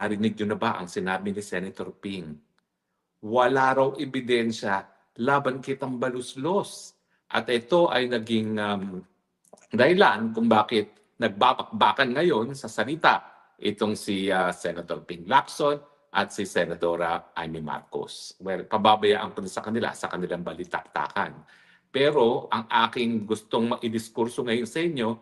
Narinig niyo na ba ang sinabi ni Senator Ping? Wala raw ebidensya laban kay Tambaluslos. At ito ay naging dahilan kung bakit nagbabakbakan ngayon sa salita itong si Senator Ping Lacson at si Senadora Amy Marcos. Well, pababayaan ko na sa kanila sa kanilang balitaktakan. Pero ang aking gustong maidiskurso ngayon sa inyo,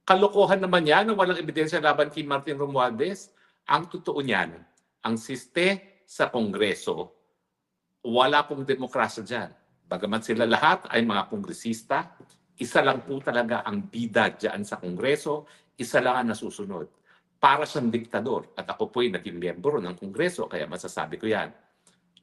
kalokohan naman yan na walang ebidensya laban kay Martin Romualdez. Ang totoo niyan, ang siste sa Kongreso, wala pong demokrasya dyan. Bagamat sila lahat ay mga kongresista, isa lang po talaga ang bida dyan sa Kongreso, isa lang ang nasusunod. Para siyang diktador. At ako po'y naging miyembro ng Kongreso, kaya masasabi ko yan.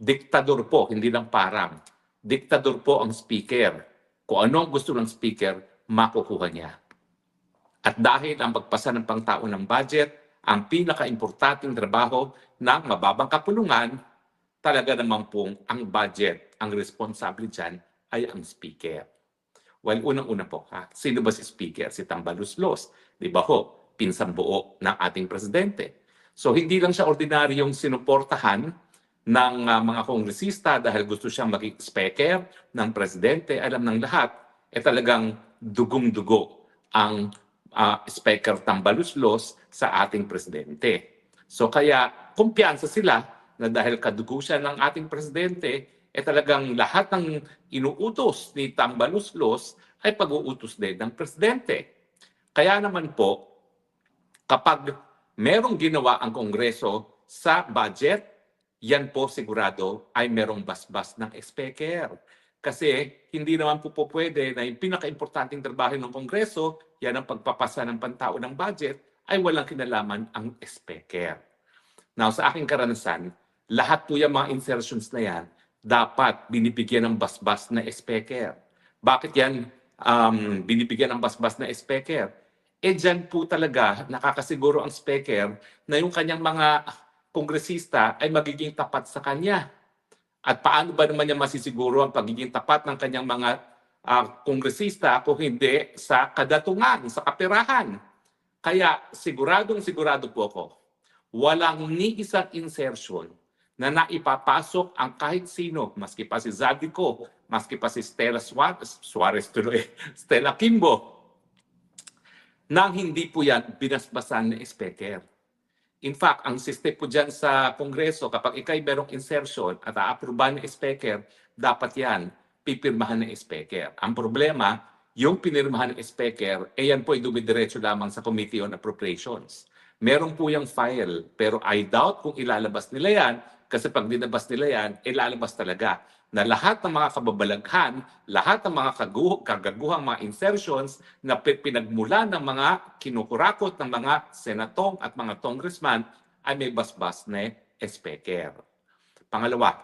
Diktador po, hindi lang parang. Diktador po ang speaker. Kung ano ang gusto ng speaker, makukuha niya. At dahil ang pagpasa ng pangtao ng budget, ang pinaka-importanting trabaho ng mababang kapulungan, talaga naman pong ang budget, ang responsable dyan ay ang speaker. Well, unang-una po, sino ba si speaker? Si Tambaluslos. Di ba ho? Pinsang buo ng ating presidente. So hindi lang siya ordinaryong sinuportahan ng mga kongresista dahil gusto siyang maging speaker ng presidente. Alam ng lahat, talagang dugong-dugo ang speaker Tambaluslos sa ating presidente. So kaya kumpiyansa sila na dahil kadugo siya ng ating presidente, talagang lahat ng inuutos ni Tambaluslos ay pag-uutos din ng presidente. Kaya naman po, kapag merong ginawa ang Kongreso sa budget, yan po sigurado ay merong basbas ng speaker. Kasi hindi naman po pwede na yung pinaka-importanting trabaho ng Kongreso, yan ang pagpapasa ng pantao ng budget, ay walang kinalaman ang speaker. Now, sa aking karanasan, lahat po yung mga insertions na yan, dapat binibigyan ng basbas na speaker. Bakit yan binibigyan ng basbas na speaker? Dyan po talaga nakakasiguro ang speaker na yung kanyang mga kongresista ay magiging tapat sa kanya. At paano ba naman niya masisiguro ang pagiging tapat ng kanyang mga kongresista kung hindi sa kadatungan, sa kapirahan? Kaya sigurado po ako, walang ni isang insertion na naipapasok ang kahit sino, maski pa si Zaldico, maski pa si Stella Stella Kimbo, nang hindi po yan binasbasan ng speaker. In fact, ang system po dyan sa Kongreso, kapag ikay merong insertion at aaprubahan ng speaker, dapat yan pipirmahan ng speaker. Ang problema, yung pinirmahan ng speaker, yan po ay dumidiretso lamang sa Committee on Appropriations. Meron po yung file, pero I doubt kung ilalabas nila yan, kasi pag dinabas nila yan, ilalabas talaga na lahat ng mga kababalaghan, lahat ng mga kagaguhang mga insertions na pinagmula ng mga kinukurakot ng mga senatong at mga congressman ay may basbas na speaker. Pangalawa,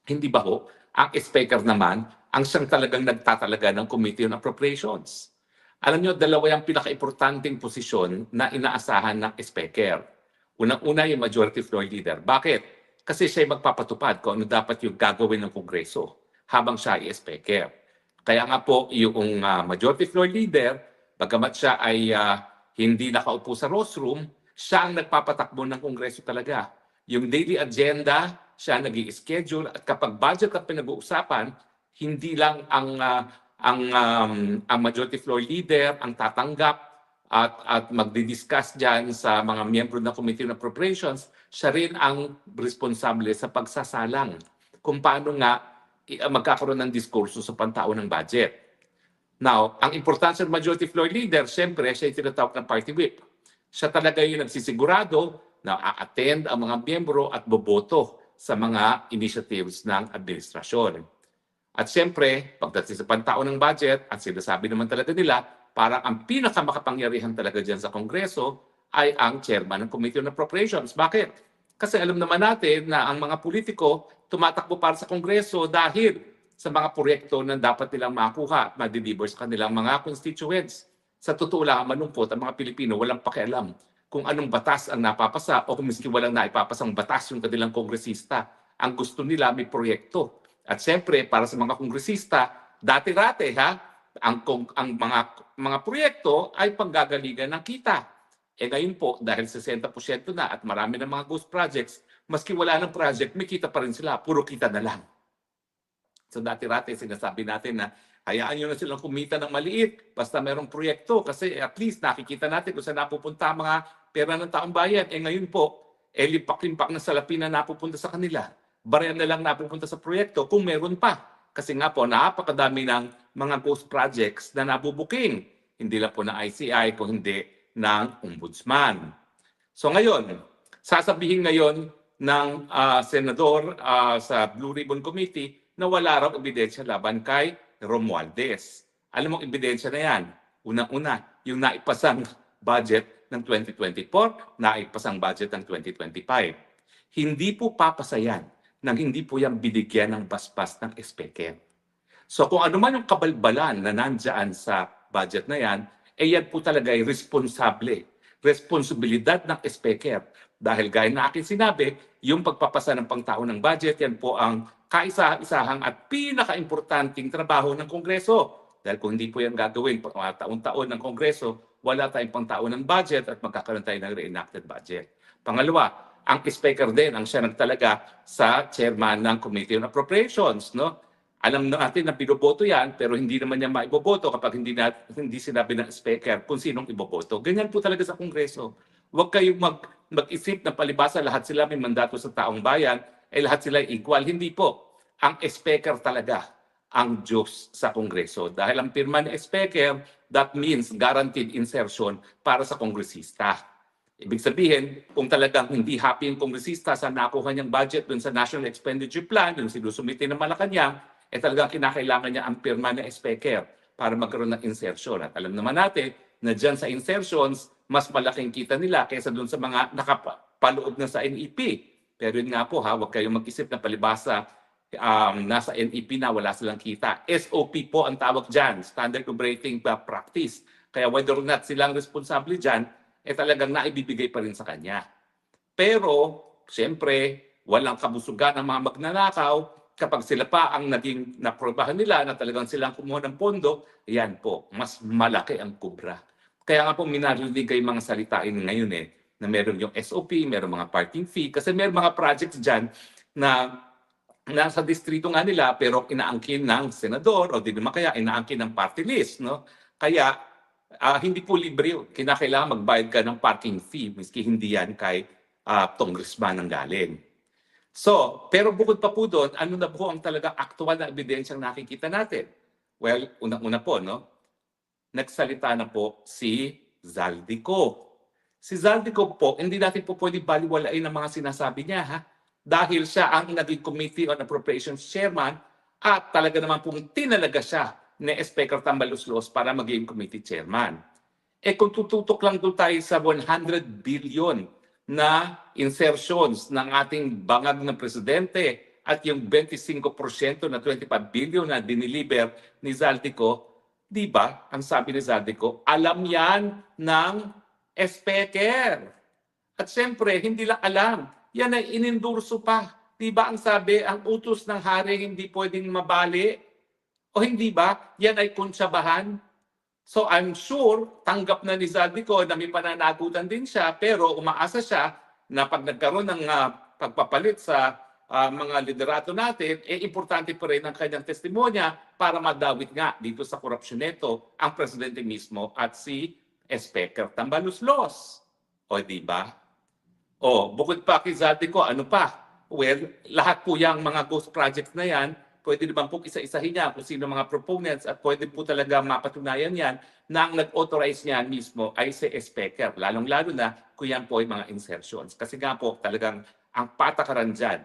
hindi ba ho, ang speaker naman, ang siyang talagang nagtatalaga ng Committee on Appropriations. Alam nyo, dalawa yung pinaka-importanting posisyon na inaasahan ng speaker. Unang-una yung majority floor leader. Bakit? Kasi siya ay magpapatupad kung ano dapat yung gagawin ng Kongreso habang siya ay speaker. Kaya nga po, yung majority floor leader, bagamat siya ay hindi nakaupo sa rostrum, siya ang nagpapatakbo ng Kongreso talaga. Yung daily agenda, siya nag-i-schedule at kapag budget ang pinag-uusapan, hindi lang ang majority floor leader ang tatanggap at magdi-discuss dyan sa mga miyembro ng Committee on Appropriations, siya rin ang responsable sa pagsasalang kung paano nga magkakaroon ng diskurso sa pantao ng budget. Now, ang importansya ng majority floor leader, siyempre, siya yung tinatawag ng party whip. Siya talaga yung nagsisigurado na a-attend ang mga miyembro at boboto sa mga initiatives ng administrasyon. At siyempre, pagdating sa pantao ng budget, at sinasabi naman talaga nila, parang ang pinakamakapangyarihan talaga dyan sa Kongreso ay ang chairman ng Committee on Appropriations. Bakit? Kasi alam naman natin na ang mga politiko tumatakbo para sa Kongreso dahil sa mga proyekto na dapat nilang makuha at ma-deliver sa kanilang mga constituents. Sa totoo lang, malungkot, ang mga Pilipino walang pakialam kung anong batas ang napapasa o kung miski walang naipapasang batas yung kanilang kongresista. Ang gusto nila may proyekto. At siyempre, para sa mga kongresista, dati-rate ang mga proyekto ay panggagaligan ng kita. Ngayon po, dahil 60% na at marami ng mga ghost projects, maski wala ng project, may kita pa rin sila, puro kita na lang. So dati-rati sinasabi natin na hayaan nyo na silang kumita ng maliit basta merong proyekto kasi at least nakikita natin kung saan napupunta ang mga pera ng taong bayan. Ngayon po, limpak-limpak na salapi na napupunta sa kanila. Barya na lang napupunta sa proyekto kung meron pa. Kasi nga po, napakadami ng mga ghost projects na nabubuking. Hindi lang po ng ICI, kung hindi ng Ombudsman. So ngayon, sasabihin ngayon ng senador sa Blue Ribbon Committee na wala raw ebidensya laban kay Romualdez. Alam mo, ebidensya na yan. Unang-una, yung naipasang budget ng 2024, naipasang budget ng 2025. Hindi po papasa yan nang hindi po yan binigyan ng basbas ng speaker. So kung ano man yung kabalbalan na nandyan sa budget na yan, yan po talaga ay responsable. Responsibilidad ng speaker. Dahil gaya na akin sinabi, yung pagpapasa ng pangtao ng budget, yan po ang kaisa-isahang at pinaka-importanting trabaho ng Kongreso. Dahil kung hindi po yan gagawin taon-taon ng Kongreso, wala tayong pangtao ng budget at magkakaroon tayo ng reenacted budget. Pangalawa, ang speaker din ang siya nagtalaga sa chairman ng Committee on Appropriations. No? Alam natin na binoboto yan, pero hindi naman niya maiboboto kapag hindi sinabi ng speaker kung sinong iboboto. Ganyan po talaga sa Kongreso. Huwag kayong mag-isip na palibasa lahat sila may mandato sa taong bayan, lahat sila equal. Hindi po. Ang speaker talaga ang Diyos sa Kongreso. Dahil ang pirma ng speaker, that means guaranteed insertion para sa kongresista. Ibig sabihin, kung talagang hindi happy yung kongresista sa nakuha niyang budget dun sa National Expenditure Plan, yung sinusumite ng Malacanang, talagang kinakailangan niya ang pirma ng speaker para magkaroon ng insertion. At alam naman natin na dyan sa insertions, mas malaking kita nila kaysa dun sa mga nakapaloob na sa NEP. Pero yun nga po, huwag kayong mag-isip na palibasa nasa NEP na wala silang kita. SOP po ang tawag dyan, Standard Operating Practice. Kaya whether or not silang responsable dyan, talagang naibibigay pa rin sa kanya. Pero, siyempre, walang kabusugan ang mga magnanakaw. Kapag sila pa ang naging naprobahan nila na talagang silang kumuha ng pondo, yan po, mas malaki ang kubra. Kaya nga po minarinig yung mga salitain ngayon na meron yung SOP, meron mga parking fee, kasi meron mga projects dyan na nasa distrito nga nila pero inaangkin ng senador o di naman kaya inaangkin ng party list. No? Kaya hindi po libre yun. Kinakailangan magbayad ka ng parking fee miski hindi yan kay congressman ang galing. So, pero bukod pa po doon, ano na po ang talagang aktual na ebidensyang nakikita natin? Well, unang-una po, no? Nagsalita na po si Zaldico. Si Zaldico po, hindi natin po pwede baliwalain ang mga sinasabi niya, ha? Dahil siya ang naging Committee on Appropriations Chairman at talaga naman pong tinalaga siya ni Speaker Tambaloslos para maging Committee Chairman. Kung tututok lang doon tayo sa 100 billion na insertions ng ating bangag na presidente at yung 25% na 25 billion na diniliber ni Zaldico, di ba, ang sabi ni Zaldico, alam yan ng Speaker. At siyempre, hindi lang alam, yan ay inendorso pa. Di ba ang sabi, ang utos ng hari hindi pwedeng mabali? O hindi ba? Yan ay kuntsabahan. So I'm sure, tanggap na ni Zaldico na may pananagutan din siya, pero umaasa siya na pag nagkaroon ng pagpapalit sa mga liderato natin, importante pa rin ang kanyang testimonya para madawit nga dito sa korupsyon nito ang presidente mismo at si Speaker Tambaloslos. O di ba? O, bukod pa kay Zaldico, ano pa? Well, lahat po yung mga ghost projects na yan, pwede naman po isa-isahin niya kung sino mga proponents at pwede po talaga mapatunayan yan na ang nag-authorize niya mismo ay si Speaker, lalong-lalo na kung yan po ay mga insertions. Kasi nga po talagang ang patakaran dyan,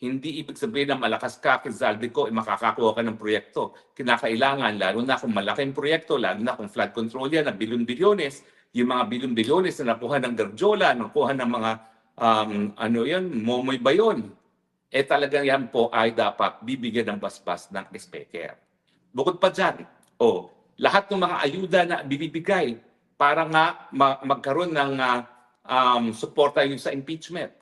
hindi ibig sabihin na malakas ka kay Zaldico, makakakuha ka ng proyekto. Kinakailangan, lalo na kung malaking proyekto, lalo na kung flood control yan na bilyon-bilyones, yung mga bilyon-bilyones na nakuha ng Garjola, nakuha ng mga Momoy Bayon, talagang yan po ay dapat bibigyan ng basbas ng Speaker. Bukod pa dyan, lahat ng mga ayuda na binibigay para nga magkaroon ng suporta yung sa impeachment.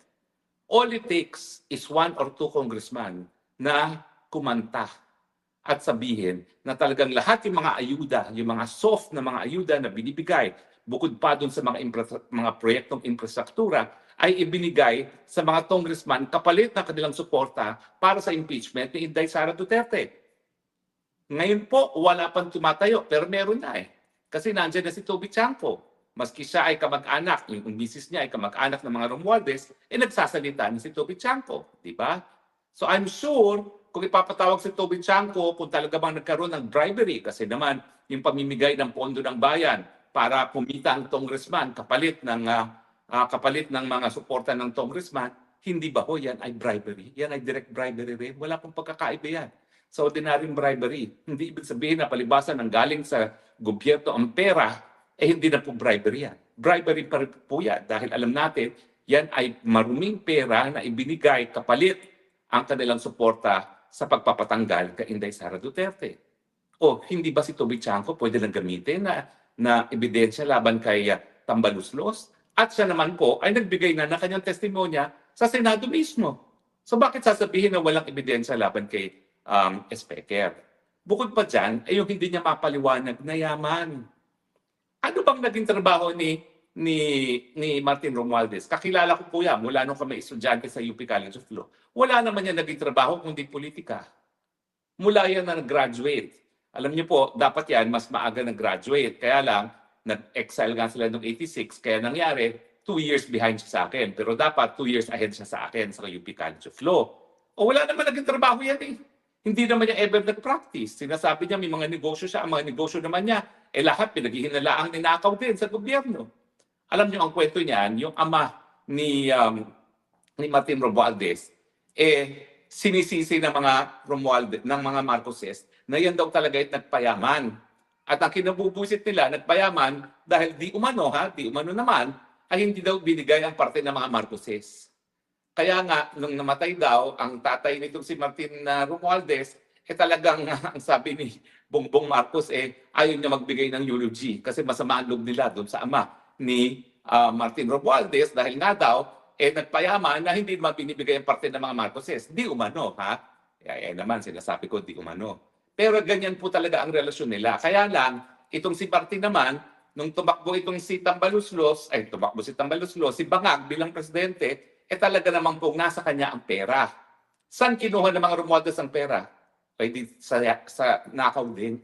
All it takes is 1 or 2 congressman na kumanta at sabihin na talagang lahat yung mga ayuda, yung mga soft na mga ayuda na binibigay bukod pa dun sa mga proyektong infrastruktura, ay ibinigay sa mga congressman kapalit ng kanilang suporta para sa impeachment ni Inday Sara Duterte. Ngayon po, wala pang tumatayo, pero meron na eh. Kasi nandiyan na si Toby Chanco. Maski siya ay kamag-anak, yung misis niya ay kamag-anak ng mga Romualdez, nagsasalita ni si Toby Chanco, di ba? So I'm sure, kung ipapatawag si Toby Chanco, kung talaga bang nagkaroon ng bribery, kasi naman yung pamimigay ng pondo ng bayan para pumita ang congressman kapalit ng mga suporta ng congressman, hindi ba ho yan ay bribery? Yan ay direct bribery rin. Wala pong pagkakaiba yan sa ordinaryong bribery. Hindi ibig sabihin na palibasan ng galing sa gobyerno ang pera, hindi na po bribery yan. Bribery pa rin po yan dahil alam natin, yan ay maruming pera na ibinigay kapalit ang kanilang suporta sa pagpapatanggal kay Inday Sara Duterte. O hindi ba si Toby Chanco pwede lang gamitin na ebidensya laban kay Tambaluslos? At siya naman po ay nagbigay na ng kanyang testimonya sa Senado mismo. So bakit sasabihin na walang ebidensya laban kay Speaker? Bukod pa dyan, ay yung hindi niya mapaliwanag na yaman. Ano bang naging trabaho ni Martin Romualdez? Kakilala ko po yan mula nung kami estudyante sa UP College of Law. Wala naman yan naging trabaho kundi politika. Mula yan na nag-graduate. Alam niyo po, dapat yan mas maaga nag-graduate. Kaya lang, nag-exile nga sila noong 86. Kaya nangyari, 2 years behind siya sa akin. Pero dapat 2 years ahead siya sa akin sa UP College of Law. O wala naman naging trabaho yan eh. Hindi naman niya ever nag-practice. Sinasabi niya may mga negosyo siya. Ang mga negosyo naman niya, lahat pinaghihinalaang ninakaw din sa gobyerno. Alam niyo ang kwento niyan, yung ama ni Martin Romualdez, sinisisi ng mga ng mga Marcoses na yan daw talaga ay nagpayaman. At ang kinabubusit nila, nagpayaman dahil di umano naman, ay hindi daw binigay ang parte ng mga Marcoses. Kaya nga, nung namatay daw, ang tatay nitong si Martin Romualdez, talagang ang sabi ni Bongbong Marcos, ayaw niya magbigay ng eulogy kasi masama ang loob nila doon sa ama ni Martin Romualdez dahil nga daw, nagpayaman na hindi naman binibigay ang parte ng mga Marcoses. Di umano, ha? Naman, sinasabi ko, di umano. Pero ganyan po talaga ang relasyon nila. Kaya lang, itong si Martin naman, nung tumakbo itong si Tambaluslos, si Bangag bilang presidente, talaga namang kung nasa kanya ang pera. Saan kinuha ng mga Romualdez ang pera? Pwede sa nakaw din.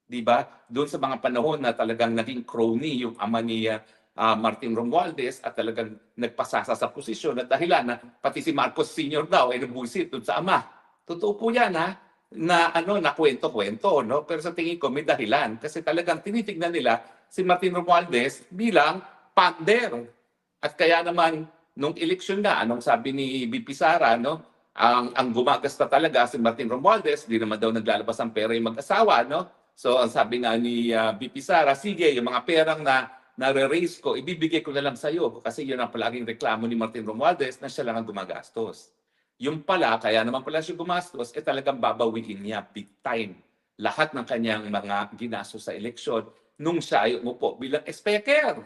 Di ba? Doon sa mga panahon na talagang naging crony yung ama ni Martin Romualdez at talagang nagpasasa sa posisyon at dahilan na pati si Marcos Sr. daw ay nabusit doon sa ama. Totoo po yan ha? Na kwento-kwento, no? Pero sa tingin ko may dahilan kasi talagang tinitignan nila si Martin Romualdez bilang pander. At kaya naman nung eleksyon na, anong sabi ni BP Sara, no? Ang gumagasta talaga si Martin Romualdez, di naman daw naglalabas ang pera yung mag-asawa, no? So ang sabi nga ni BP Sara, sige, yung mga perang na nare-raise ko, ibibigay ko na lang sa iyo kasi yun ang palaging reklamo ni Martin Romualdez na siya lang ang gumagastos. Yung pala, kaya naman pala siya gumastos, talagang babawiin niya big time lahat ng kanyang mga ginastos sa eleksyon nung siya ay umupo bilang speaker.